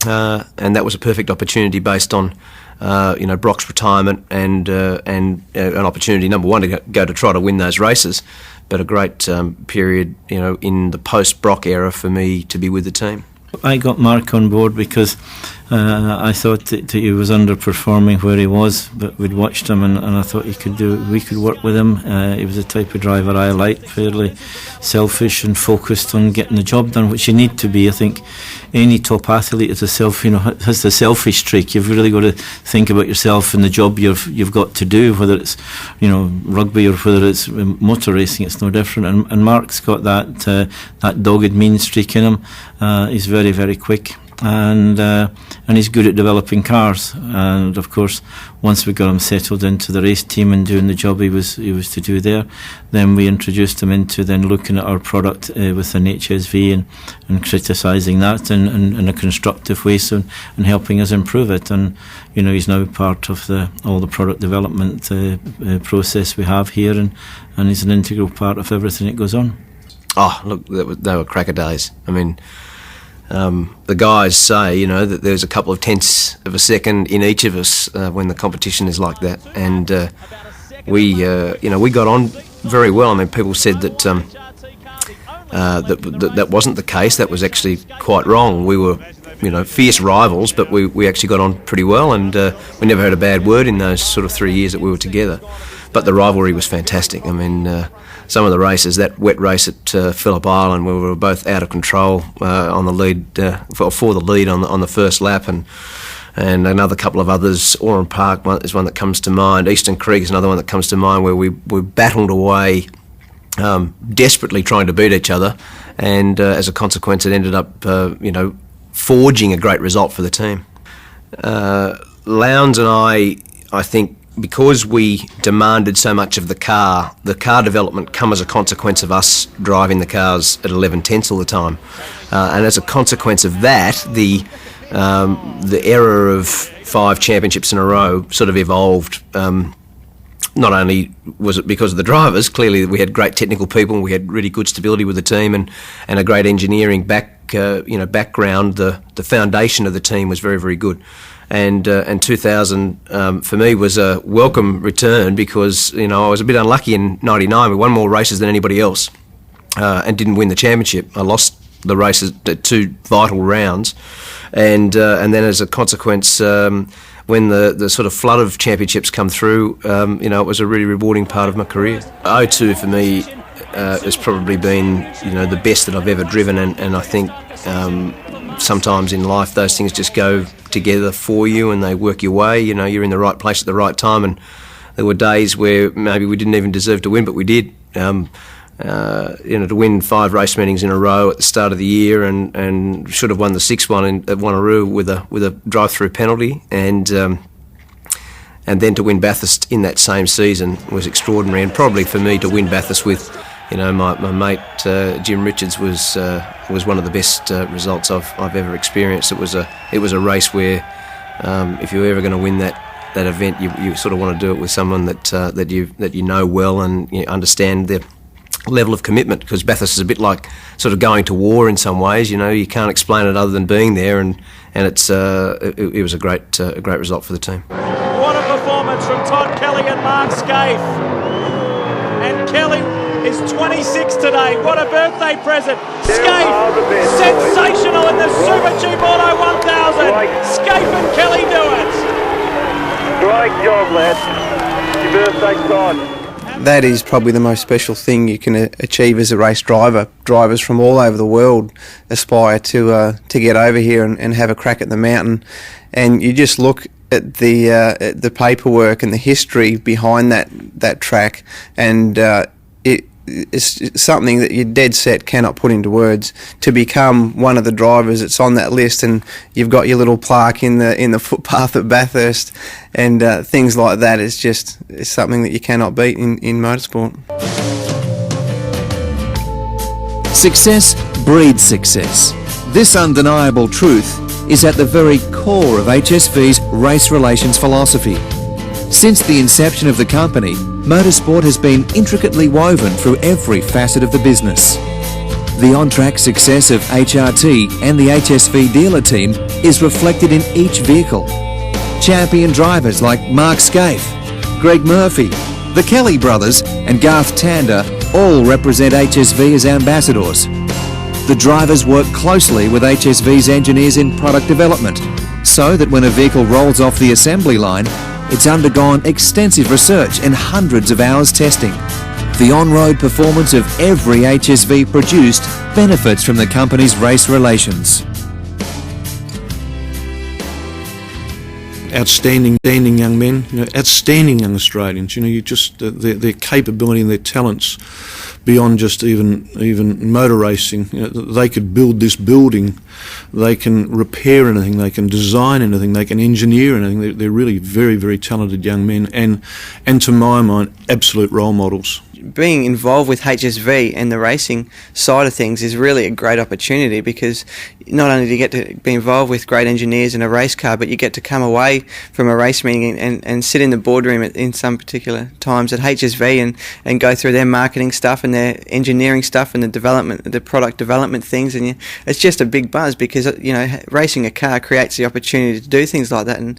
and that was a perfect opportunity based on Brock's retirement and an opportunity, number one, to go to try to win those races, but a great period in the post-Brock era for me to be with the team. I got Mark on board because I thought that he was underperforming where he was, but we'd watched him and I thought we could work with him. He was the type of driver I liked, fairly selfish and focused on getting the job done, which you need to be. I think any top athlete has the selfish streak. You've really got to think about yourself and the job you've got to do, whether it's rugby or whether it's motor racing. It's no different. And Mark's got that dogged mean streak in him. He's very, very quick. And he's good at developing cars, and of course once we got him settled into the race team and doing the job he was to do there, then we introduced him into then looking at our product with an HSV and criticising that in a constructive way, and helping us improve it. And he's now part of all the product development process we have here, and he's an integral part of everything that goes on. Oh, look, they were cracker days. I mean, the guys say, that there's a couple of tenths of a second in each of us when the competition is like that, and we got on very well. I mean, people said that that wasn't the case. That was actually quite wrong. We were, fierce rivals, but we actually got on pretty well, and we never had a bad word in those sort of 3 years that we were together. But the rivalry was fantastic. I mean, some of the races, that wet race at Phillip Island, where we were both out of control on the lead, for the lead on the first lap, and another couple of others. Oran Park is one that comes to mind. Eastern Creek is another one that comes to mind, where we battled away, desperately trying to beat each other, and as a consequence, it ended up, forging a great result for the team. Lowndes and I think, because we demanded so much of the car development come as a consequence of us driving the cars at 11 tenths all the time. And as a consequence of that, the era of 5 championships in a row sort of evolved. Not only was it because of the drivers, clearly we had great technical people, and we had really good stability with the team, and a great engineering background. The foundation of the team was very, very good. And 2000 for me was a welcome return, because I was a bit unlucky in '99. We won more races than anybody else and didn't win the championship. I lost the races at 2 vital rounds, and then as a consequence, when the sort of flood of championships come through, it was a really rewarding part of my career. 02 for me has probably been the best that I've ever driven, and I think sometimes in life those things just go together for you and they work your way. You're in the right place at the right time, and there were days where maybe we didn't even deserve to win, but we did. To win 5 race meetings in a row at the start of the year, and should have won the 6th one at Wanneroo with a drive-through penalty, and then to win Bathurst in that same season was extraordinary. And probably for me to win Bathurst with my mate Jim Richards was one of the best results I've ever experienced. It was a race where if you're ever going to win that event, you sort of want to do it with someone that you know well, and you understand the level of commitment, because Bathurst is a bit like sort of going to war in some ways. You can't explain it other than being there, and it was a great result for the team. What a performance from Todd Kelly and Mark Scaife. And Kelly is 26 today. What a birthday present. Scaife, sensational in the Super Cheap Auto 1000. Scaife and Kelly do it. Great job, lads. Your birthday, Todd. That is probably the most special thing you can achieve as a race driver. Drivers from all over the world aspire to get over here and have a crack at the mountain. And you just look at the paperwork and the history behind that track, and it's something that you're dead set cannot put into words. To become one of the drivers that's on that list, and you've got your little plaque in the footpath at Bathurst, and things like that, it's something that you cannot beat in motorsport. Success breeds success. This undeniable truth is at the very core of HSV's race relations philosophy. Since the inception of the company, motorsport has been intricately woven through every facet of the business. The on-track success of HRT and the HSV dealer team is reflected in each vehicle. Champion drivers like Mark Scaife, Greg Murphy, the Kelly brothers and Garth Tander all represent HSV as ambassadors. The drivers work closely with HSV's engineers in product development, so that when a vehicle rolls off the assembly line, it's undergone extensive research and hundreds of hours testing. The on-road performance of every HSV produced benefits from the company's race relations. Outstanding young men, outstanding young Australians. You just their capability and their talents beyond just even motor racing. They could build this building, they can repair anything, they can design anything, they can engineer anything. They're really very, very talented young men, and to my mind, absolute role models. Being involved with HSV and the racing side of things is really a great opportunity, because not only do you get to be involved with great engineers in a race car, but you get to come away from a race meeting and sit in the boardroom in some particular times at HSV and go through their marketing stuff and their engineering stuff and the product development things, and it's just a big buzz, because racing a car creates the opportunity to do things like that. And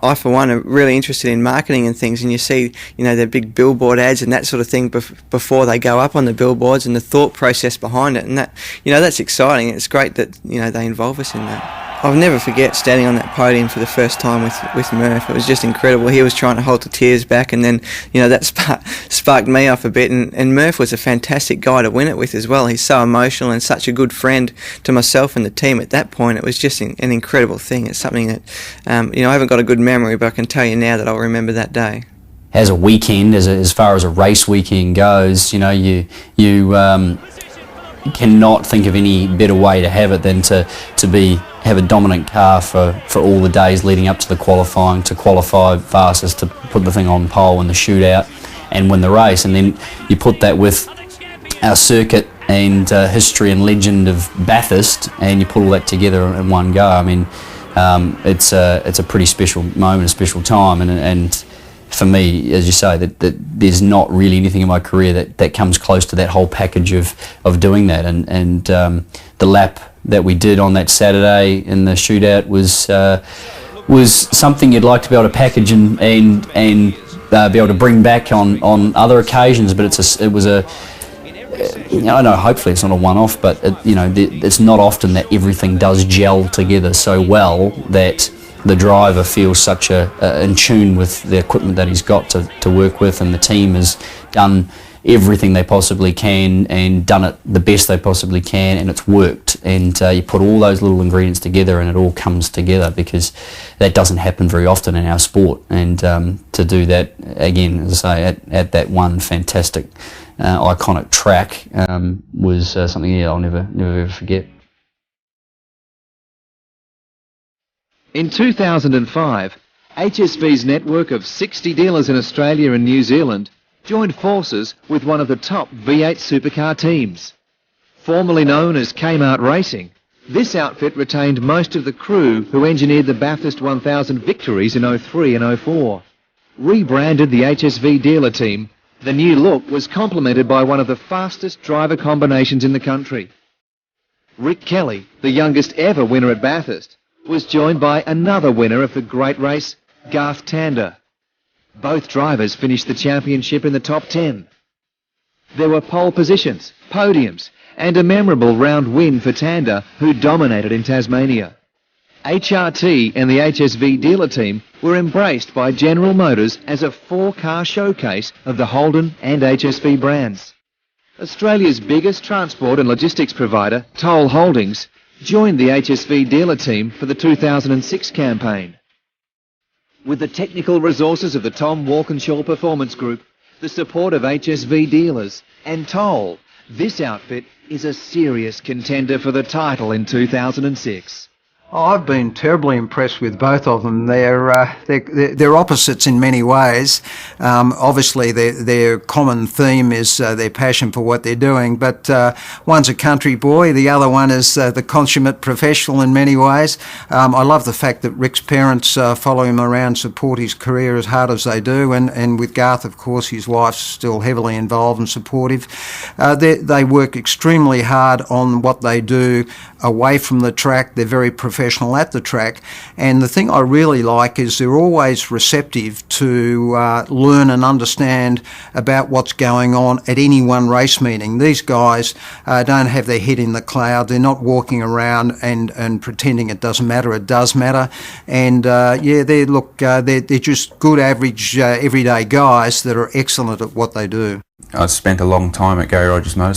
I, for one, am really interested in marketing and things, and you see, their big billboard ads and that sort of thing before they go up on the billboards, and the thought process behind it, and that, that's exciting. It's great that, they involve us in that. I'll never forget standing on that podium for the first time with Murph. It was just incredible. He was trying to hold the tears back, and then, that sparked me off a bit, and Murph was a fantastic guy to win it with as well. He's so emotional and such a good friend to myself and the team at that point. It was just an incredible thing. It's something that, I haven't got a good memory, but I can tell you now that I'll remember that day. As a weekend, as far as a race weekend goes, you cannot think of any better way to have it than to have a dominant car for all the days leading up to the qualifying, to qualify fastest, to put the thing on pole in the shootout and win the race. And then you put that with our circuit and history and legend of Bathurst, and you put all that together in one go. I mean, it's a pretty special moment, a special time, and for me, as you say, that there's not really anything in my career that comes close to that whole package of doing that. And the lap that we did on that Saturday in the shootout was something you'd like to be able to package and be able to bring back on other occasions. But it was a I know hopefully it's not a one-off, but it's not often that everything does gel together so well that the driver feels such in tune with the equipment that he's got to work with, and the team has done everything they possibly can and done it the best they possibly can, and it's worked. And you put all those little ingredients together and it all comes together, because that doesn't happen very often in our sport. And to do that again, as I say, at that one fantastic iconic track was something I'll never ever forget. In 2005, HSV's network of 60 dealers in Australia and New Zealand joined forces with one of the top V8 supercar teams. Formerly known as Kmart Racing, this outfit retained most of the crew who engineered the Bathurst 1000 victories in 03 and 04. Rebranded the HSV dealer team, the new look was complemented by one of the fastest driver combinations in the country. Rick Kelly, the youngest ever winner at Bathurst, was joined by another winner of the great race, Garth Tander. Both drivers finished the championship in the top 10. There were pole positions, podiums, and a memorable round win for Tander, who dominated in Tasmania. HRT and the HSV dealer team were embraced by General Motors as a 4-car showcase of the Holden and HSV brands. Australia's biggest transport and logistics provider, Toll Holdings, joined the HSV dealer team for the 2006 campaign. With the technical resources of the Tom Walkinshaw Performance Group, the support of HSV dealers and Toll, this outfit is a serious contender for the title in 2006. I've been terribly impressed with both of them. They're opposites in many ways. Obviously, their common theme is their passion for what they're doing, but one's a country boy, the other one is the consummate professional in many ways. I love the fact that Rick's parents follow him around, support his career as hard as they do, and with Garth, of course, his wife's still heavily involved and supportive. They work extremely hard on what they do away from the track. They're very professional at the track, and the thing I really like is they're always receptive to learn and understand about what's going on at any one race meeting. These guys don't have their head in the cloud. They're not walking around and pretending it doesn't matter. It does matter, and they're just good, average, everyday guys that are excellent at what they do. I spent a long time at Gary Rogers Motorsport.